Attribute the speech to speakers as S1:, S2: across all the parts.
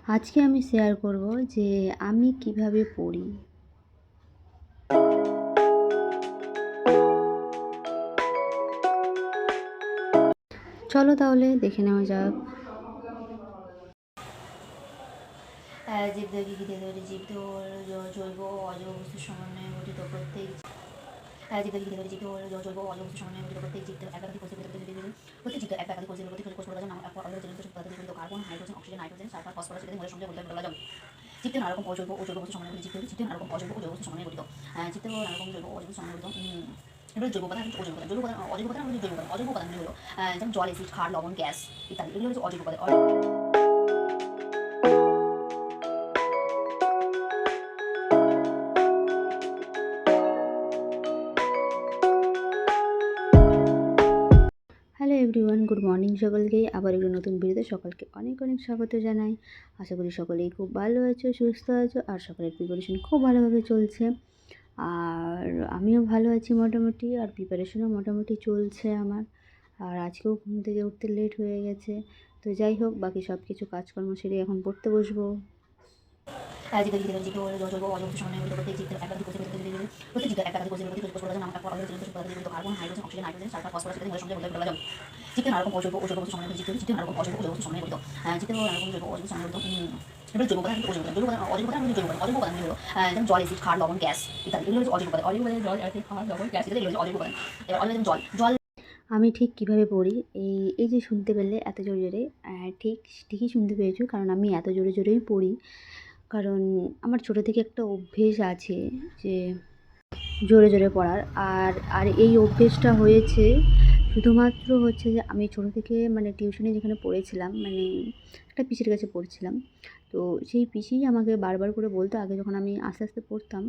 S1: আজকে আমি শেয়ার করব যে আমি কিভাবে পড়ি। চলো তাহলে দেখে নেওয়া যাক। জীবদেহকে ঘিরে ধরে জীবদেহ জৈব ও অজৈব বস্তুর সমন্বয়ে গঠিত। প্রত্যেক জীবদেহকে ঘিরে ধরে জীবদেহ জৈব ও অজৈব বস্তুর সমন্বয়ে গঠিত। প্রত্যেক জীবদেহ একাধিক কোষে প্রত্যেক জীবদেহ একাধিক কোষে প্রত্যেক কোষ প্রধান জীবন্ত পদার্থ জীবন্ত carbon, hydrogen, oxygen, nitrogen, sulphur, phosphorus ইত্যাদি মৌলের সঙ্গে গঠিত বলা যায়। জীবদেহ নানা রকম অজৈব ও জৈব বস্তু সমন্বয়ে গঠিত। জীবদেহ নানা রকম অজৈব ও জৈব বস্তু সমন্বয়ে গঠিত। জীবদেহ নানা রকম জৈব ও অজৈব সমন্বয়ে গঠিত। এগুলো জৈব উপাদান, অজৈব উপাদান। অজৈব উপাদান হলো জৈব উপাদান। অজৈব উপাদানগুলি হলো যেমন জল, অ্যাসিড, ক্ষার, লবণ, গ্যাস ইত্যাদি। এগুলো হচ্ছে অজৈব উপাদান। হ্যালো এভরিওয়ান, গুড মর্নিং সকলকে। আবার একটু নতুন ভিডিওতে সকলকে অনেক অনেক স্বাগত জানাই। আশা করি সকলেই খুব ভালো আছো, সুস্থ আছো, আর সকলের প্রিপারেশন খুব ভালোভাবে চলছে। আর আমিও ভালো আছি মোটামুটি, আর প্রিপারেশনও মোটামুটি চলছে আমার। আর আজকেও ঘুম থেকে উঠতে লেট হয়ে গেছে। তো যাই হোক, বাকি সব কিছু কাজকর্ম সেরে এখন পড়তে বসবো। জীবদেহ জীব জৈব অজৈব সমন্বয়ে গঠিত। প্রত্যেক জীবদেহ একাধিক কোষে প্রত্যেক জীবদেহ একাধিক কোষে প্রত্যেক কোষ প্রধান জীবন্ত carbon, hydrogen, oxygen, nitrogen, sulphur, phosphorus ইত্যাদি মৌলের সঙ্গে বলা যায়। জীবদেহ নানা রকম অজৈব ও জৈব বস্তু সমন্বয়ে গঠিত। জীবদেহ নানা রকম অজৈব ও জৈব বস্তু সমন্বয়ে গঠিত। জীবদেহ নানা রকম জৈব ও অজৈব সমন্বয়ে গঠিত। এগুলো জৈব উপাদান, অজৈব উপাদান। অজৈব উপাদান হলো জৈব উপাদান। অজৈব উপাদানগুলি হলো যেমন জল, অ্যাসিড, ক্ষার, লবণ, গ্যাস ইত্যাদি। এগুলো হচ্ছে অজৈব উপাদান। অজৈব উপাদান জল, অ্যাসিড, ক্ষার, লবণ, গ্যাস ইত্যাদি। এগুলো হচ্ছে অজৈব উপাদান। এবার অজৈব জল জল আমি ঠিক কিভাবে পড়ি, এই যে শুনতে পেলে এত জোরে জোরে, ঠিকই শুনতে পেয়েছো, কারণ আমি এত জোরে জোরেই পড়ি। কারণ আমার ছোটো থেকে একটা অভ্যেস আছে যে জোরে জোরে পড়ার। আর এই অভ্যেসটা হয়েছে শুধুমাত্র হচ্ছে যে আমি ছোটো থেকে মানে টিউশনে যেখানে পড়েছিলাম, মানে একটা পিসির কাছে পড়ছিলাম। তো সেই পিসিই আমাকে বারবার করে বলতো, আগে যখন আমি আস্তে আস্তে পড়তাম,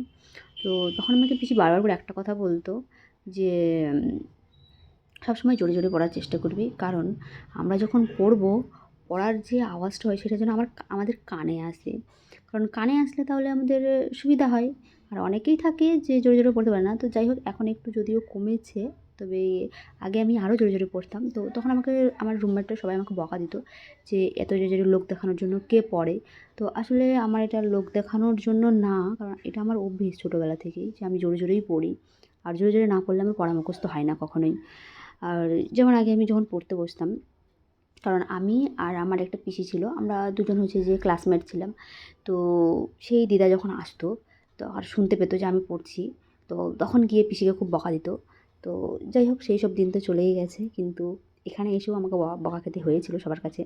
S1: তো তখন আমাকে পিসি বারবার করে একটা কথা বলতো যে সবসময় জোরে জোরে পড়ার চেষ্টা করবি, কারণ আমরা যখন পড়ার যে আওয়াজটা হয় সেটা যেন আমাদের কানে আসে। কারণ কানে আসলে তাহলে আমাদের সুবিধা হয়। আর অনেকেই থাকে যে জোরে জোরে পড়তে পারে না। তো যাই হোক, এখন একটু যদিও কমেছে, তবে আগে আমি আরও জোরে জোরে পড়তাম। তো তখন আমাকে আমার রুমমেটরা সবাই আমাকে বকা দিত যে এত জোরে জোরে লোক দেখানোর জন্য কে পড়ে। তো আসলে আমার এটা লোক দেখানোর জন্য না, কারণ এটা আমার অভ্যেস ছোটোবেলা থেকেই যে আমি জোরে জোরেই পড়ি। আর জোরে জোরে না পড়লে আমার পড়া মুখস্থ হয় না কখনোই। আর যেমন আগে আমি যখন পড়তে বসতাম, কারণ আমি আর আমার একটা পিসি ছিল, আমরা দুজন হচ্ছে যে ক্লাসমেট ছিলাম। তো সেই দিদা যখন আসতো, তো আর শুনতে পেতো যে আমি পড়ছি, তো তখন গিয়ে পিসিকে খুব বকা দিত। তো যাই হোক, সেই সব দিন তো চলেই গেছে, কিন্তু এখানে এসেও আমাকে বকা খেতে হয়েছিল সবার কাছে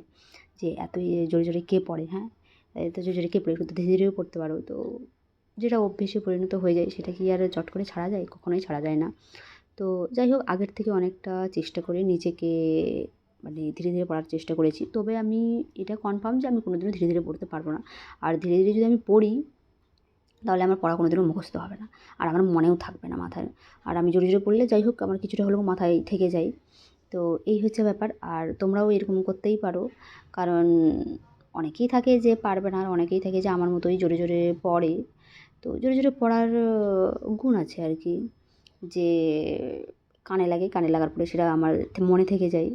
S1: যে এত জোরে জোরে কে পড়ে, হ্যাঁ এত জোরে জোরে কে পড়ে, একটু ধীরে ধীরেও পড়তে পারো। তো যেটা অভ্যেসে পরিণত হয়ে যায় সেটা কি আর চট করে ছাড়া যায়? কখনোই ছাড়া যায় না। তো যাই হোক, আগের থেকে অনেকটা চেষ্টা করে নিজেকে মানে ধীরে ধীরে পড়ার চেষ্টা করেছি। তবে আমি এটা কনফার্ম যে আমি কোনোদিনও ধীরে ধীরে পড়তে পারবো না। আর ধীরে ধীরে যদি আমি পড়ি, তাহলে আমার পড়া কোনোদিনও মুখস্থ হবে না, আর আমার মনেও থাকবে না মাথায়। আর আমি জোরে জোরে পড়লে যাই হোক আমার কিছুটা হলেও মাথায় থেকে যায়। তো এই হচ্ছে ব্যাপার। আর তোমরাও এরকম করতেই পারো, কারণ অনেকেই থাকে যে পারবে না, আর অনেকেই থাকে যে আমার মতোই জোরে জোরে পড়ে। তো জোরে জোরে পড়ার গুণ আছে আর কি, যে কানে লাগে, কানে লাগার পরে সেটা আমার মনে থেকে যায়।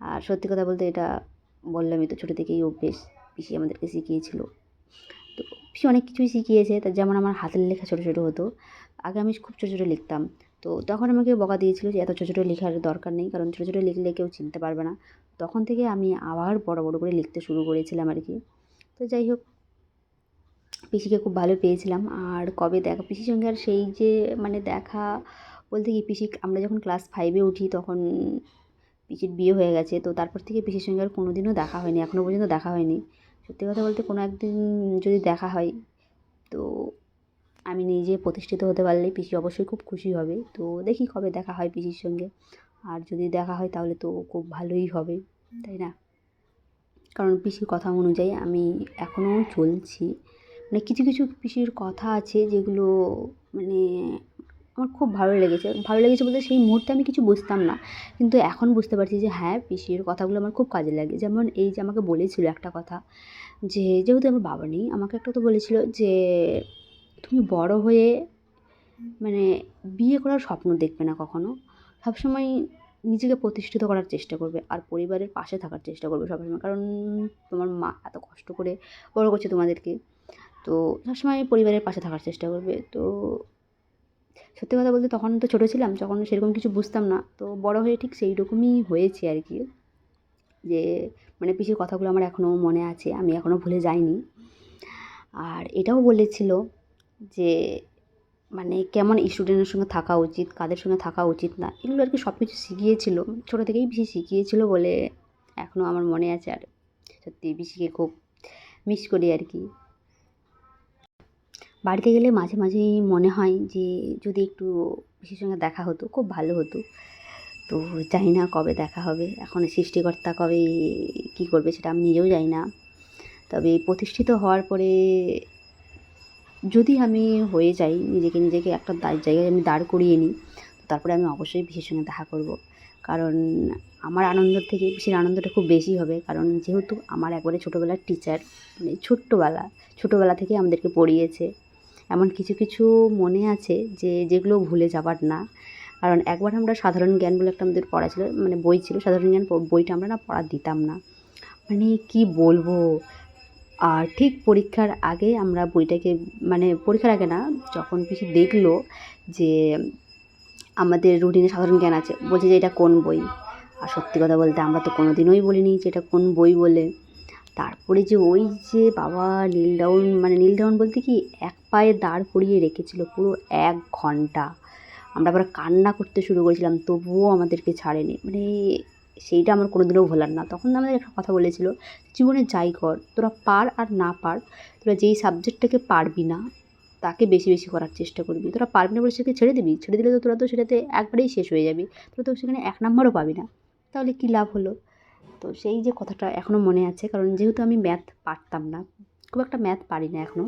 S1: আর সত্যি কথা বলতে, এটা বললামই তো, ছোটো থেকেই অভ্যেস, পিসি আমাদেরকে শিখিয়েছিল। তো পিসি অনেক কিছুই শিখিয়েছে, তা যেমন আমার হাতের লেখা ছোটো ছোটো হতো। আগে আমি খুব ছোটো ছোটো লিখতাম। তো তখন আমাকে বকা দিয়েছিল যে এত ছোটো ছোটো লেখার দরকার নেই, কারণ ছোটো ছোটো লিখলে কেউ চিনতে পারবে না। তখন থেকে আমি আবার বড় বড় করে লিখতে শুরু করেছিলাম আর কি। তো যাই হোক, পিসিকে খুব ভালো পেয়েছিলাম। আর কবে দেখা পিসির সঙ্গে, আর সেই যে মানে দেখা বলতে কি, আমরা যখন ক্লাস 5-এ উঠি তখন পিসির বিয়ে হয়ে গেছে। তো তারপর থেকে পিসির সঙ্গে আর কোনো দিনও দেখা হয়নি, এখনও পর্যন্ত দেখা হয়নি। সত্যি কথা বলতে, কোনো একদিন যদি দেখা হয়, তো আমি নিজে প্রতিষ্ঠিত হতে পারলে পিসি অবশ্যই খুব খুশি হবে। তো দেখি কবে দেখা হয় পিসির সঙ্গে। আর যদি দেখা হয় তাহলে তো খুব ভালোই হবে, তাই না? কারণ পিসির কথা অনুযায়ী আমি এখনও চলছি। মানে কিছু কিছু পিসির কথা আছে যেগুলো মানে আমার খুব ভালো লেগেছে। ভালো লেগেছে বলতে, সেই মুহূর্তে আমি কিছু বুঝতাম না, কিন্তু এখন বুঝতে পারছি যে হ্যাঁ, পিসির কথাগুলো আমার খুব কাজে লাগে। যেমন এই যে আমাকে বলেছিল একটা কথা, যে যেহেতু আমার বাবা নেই, আমাকে একটা কথা বলেছিল যে তুমি বড় হয়ে মানে বিয়ে করার স্বপ্ন দেখবে না কখনো। সবসময় নিজেকে প্রতিষ্ঠিত করার চেষ্টা করবে আর পরিবারের পাশে থাকার চেষ্টা করবে সবসময়। কারণ তোমার মা এত কষ্ট করে বড় করছে তোমাদেরকে, তো সবসময় পরিবারের পাশে থাকার চেষ্টা করবে। তো সত্যি কথা বলতে তখন তো ছোটো ছিলাম, তখন সেরকম কিছু বুঝতাম না। তো বড় হয়ে ঠিক সেই রকমই হয়েছে আর কি, যে মানে পিসির কথাগুলো আমার এখনও মনে আছে, আমি এখনও ভুলে যাইনি। আর এটাও বলেছিল যে মানে কেমন স্টুডেন্টের সঙ্গে থাকা উচিত, কাদের সঙ্গে থাকা উচিত না, এগুলো আর কি সব কিছু শিখিয়েছিল। ছোটো থেকেই পিসি শিখিয়েছিল বলে এখনও আমার মনে আছে। আর সত্যি পিসিকে খুব মিস করি আর কি। বাড়িতে গেলে মাঝে মাঝেই মনে হয় যে যদি একটু পিসির সঙ্গে দেখা হতো খুব ভালো হতো। তো জানি না কবে দেখা হবে, এখন সৃষ্টিকর্তা কবে কী করবে সেটা আমি নিজেও জানি না। তবে প্রতিষ্ঠিত হওয়ার পরে যদি আমি হয়ে যাই, নিজেকে একটা জায়গায় আমি দাঁড় করিয়ে নিই, তারপরে আমি অবশ্যই পিসির সঙ্গে দেখা করব। কারণ আমার আনন্দের থেকে পিসির আনন্দটা খুব বেশি হবে। কারণ যেহেতু আমার একবারে ছোটোবেলার টিচার, মানে ছোটোবেলা থেকে আমাদেরকে পড়িয়েছে। এমন কিছু কিছু মনে আছে যেগুলো ভুলে যাবার না। কারণ একবার আমরা সাধারণ জ্ঞান বলে একটা আমাদের পড়া ছিল, মানে বই ছিল সাধারণ জ্ঞান, বইটা আমরা না পড়া দিতাম না। মানে কি বলবো, আর ঠিক পরীক্ষার আগে আমরা বইটাকে, মানে পরীক্ষার আগে না, যখন পিসি দেখলো যে আমাদের রুটিনে সাধারণ জ্ঞান আছে, বলছে যে এটা কোন বই। আর সত্যি কথা বলতে আমরা তো কোনো দিনই বলিনি যে এটা কোন বই বলে। তারপরে যে ওই যে বাবা নীল ডাউন বলতে কি এক পায়ে দাঁড় করিয়ে রেখেছিল পুরো 1 ঘন্টা। আমরা আবার কান্না করতে শুরু করেছিলাম, তবুও আমাদেরকে ছাড়েনি। মানে সেইটা আমার কোনো দিনও ভোলার না। তখন আমাদের একটা কথা বলেছিল, জীবনে যাই কর, তোরা পার আর না পার, তোরা যেই সাবজেক্টটাকে পারবি না তাকে বেশি বেশি করার চেষ্টা করবি। তোরা পারবি না বলে সেটাকে ছেড়ে দিবি, ছেড়ে দিলে তো তোরা তো সেটাতে একবারেই শেষ হয়ে যাবি, তোরা তো সেখানে 1 নাম্বারও পাবি না, তাহলে কী লাভ হলো। তো সেই যে কথাটা এখনও মনে আছে, কারণ যেহেতু আমি ম্যাথ পারতাম না, খুব একটা ম্যাথ পারি না এখনও।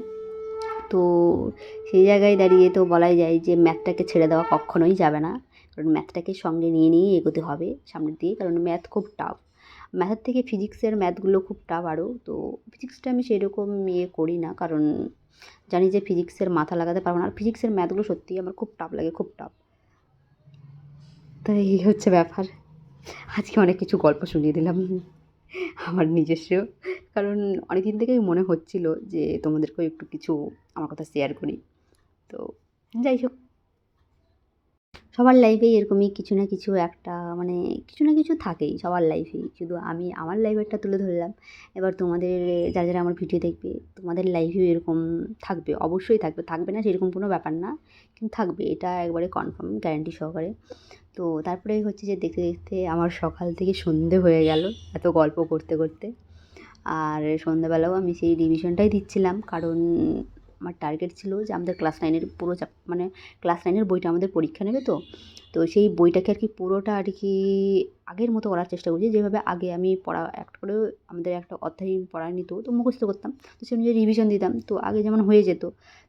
S1: তো সেই জায়গায় দাঁড়িয়ে তো বলাই যায় যে ম্যাথটাকে ছেড়ে দেওয়া কখনোই যাবে না। কারণ ম্যাথটাকে সঙ্গে নিয়েই এগোতে হবে সামনের দিকে। কারণ ম্যাথ খুব টাফ। ম্যাথের থেকে ফিজিক্সের ম্যাথগুলো খুব টাফ আরও। তো ফিজিক্সটা আমি সেরকম করি না, কারণ জানি যে ফিজিক্সের মাথা লাগাতে পারবো না। আর ফিজিক্সের ম্যাথগুলো সত্যিই আমার খুব টাফ লাগে, খুব টাফ। তো এই হচ্ছে ব্যাপার। আজকে অনেক কিছু গল্প শুনিয়ে দিলাম আমার নিজস্ব। কারণ অনেকদিন থেকেই মনে হচ্ছিল যে তোমাদেরকেও একটু কিছু আমার কথা শেয়ার করি। তো যাই হোক, সবার লাইফেই এরকমই কিছু না কিছু একটা, মানে কিছু না কিছু থাকেই সবার লাইফেই। শুধু আমি আমার লাইফেরটা তুলে ধরলাম। এবার তোমাদের যারা আমার ভিডিও দেখবে, তোমাদের লাইফেও এরকম থাকবে, অবশ্যই থাকবে। থাকবে না সেরকম কোনো ব্যাপার না, কিন্তু থাকবে, এটা একবারে কনফার্ম গ্যারান্টি সহকারে। তো তারপরে হচ্ছে যে দেখতে দেখতে আমার সকাল থেকে সন্ধে হয়ে গেল এত গল্প করতে করতে। আর সন্ধ্যাবেলাও আমি সেই রিভিশনটাই দিচ্ছিলাম, কারণ আমার টার্গেট ছিল যে আমাদের ক্লাস 9-এর পুরো মানে ক্লাস 9-এর বইটা আমাদের পরীক্ষা নেবে, তো তো সেই বইটাকে আর কি পুরোটা আর কি আগের মতো করার চেষ্টা করছি, যেভাবে আগে আমি পড়া একটা করে আমাদের একটা অধ্যায় পড়া নিত, তো মুখস্থ করতাম, তো সেই অনুযায়ী রিভিশন দিতাম, তো আগে যেমন হয়ে যেত।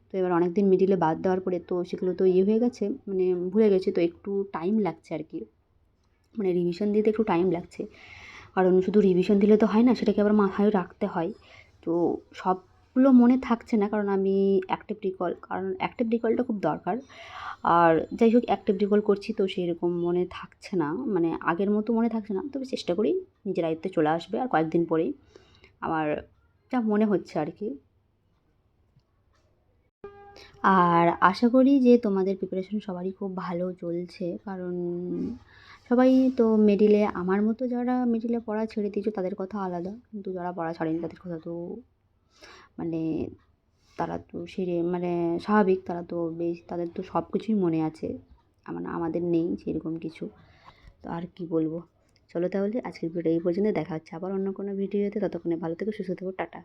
S1: তো এবার অনেক দিন মিডিলে বাদ দেওয়ার পরে তো সেগুলো তো হয়ে গেছে, মানে ভুলে গেছি, তো একটু টাইম লাগছে আর কি, মানে রিভিশন দিতে একটু টাইম লাগছে। কারণ শুধু রিভিশন দিলে তো হয় না, সেটাকে আবার মাথায় রাখতে হয়। তো সবগুলো মনে থাকছে না, কারণ আমি অ্যাক্টিভ রিকলটা খুব দরকার। আর যাই হোক, অ্যাক্টিভ রিকল করছি, তো সেরকম মনে থাকছে না, মানে আগের মতো মনে থাকছে না। তবে চেষ্টা করি, নিজের আয়ত্তে চলে আসবে আর কয়েকদিন পরেই, আমার যা মনে হচ্ছে আর কি। আর আশা করি যে তোমাদের প্রিপারেশন সবারই খুব ভালো চলছে, কারণ সবাই তো মিডিলে, আমার মতো যারা মিডিলে পড়া ছেড়ে দিয়েছো তাদের কথা আলাদা, কিন্তু যারা পড়া ছাড়েনি তাদের কথা তো মানে তারা তো মানে স্বাভাবিক, তারা তো বেশ, তাদের তো সব কিছুই মনে আছে, মানে আমাদের নেই সেরকম কিছু। তো আর কি বলবো, চলো তাহলে আজকের ভিডিও এই পর্যন্ত, দেখা হচ্ছে আবার অন্য কোনো ভিডিওতে। ততক্ষণে ভালো থেকো, সুস্থ থেকো, টাটা।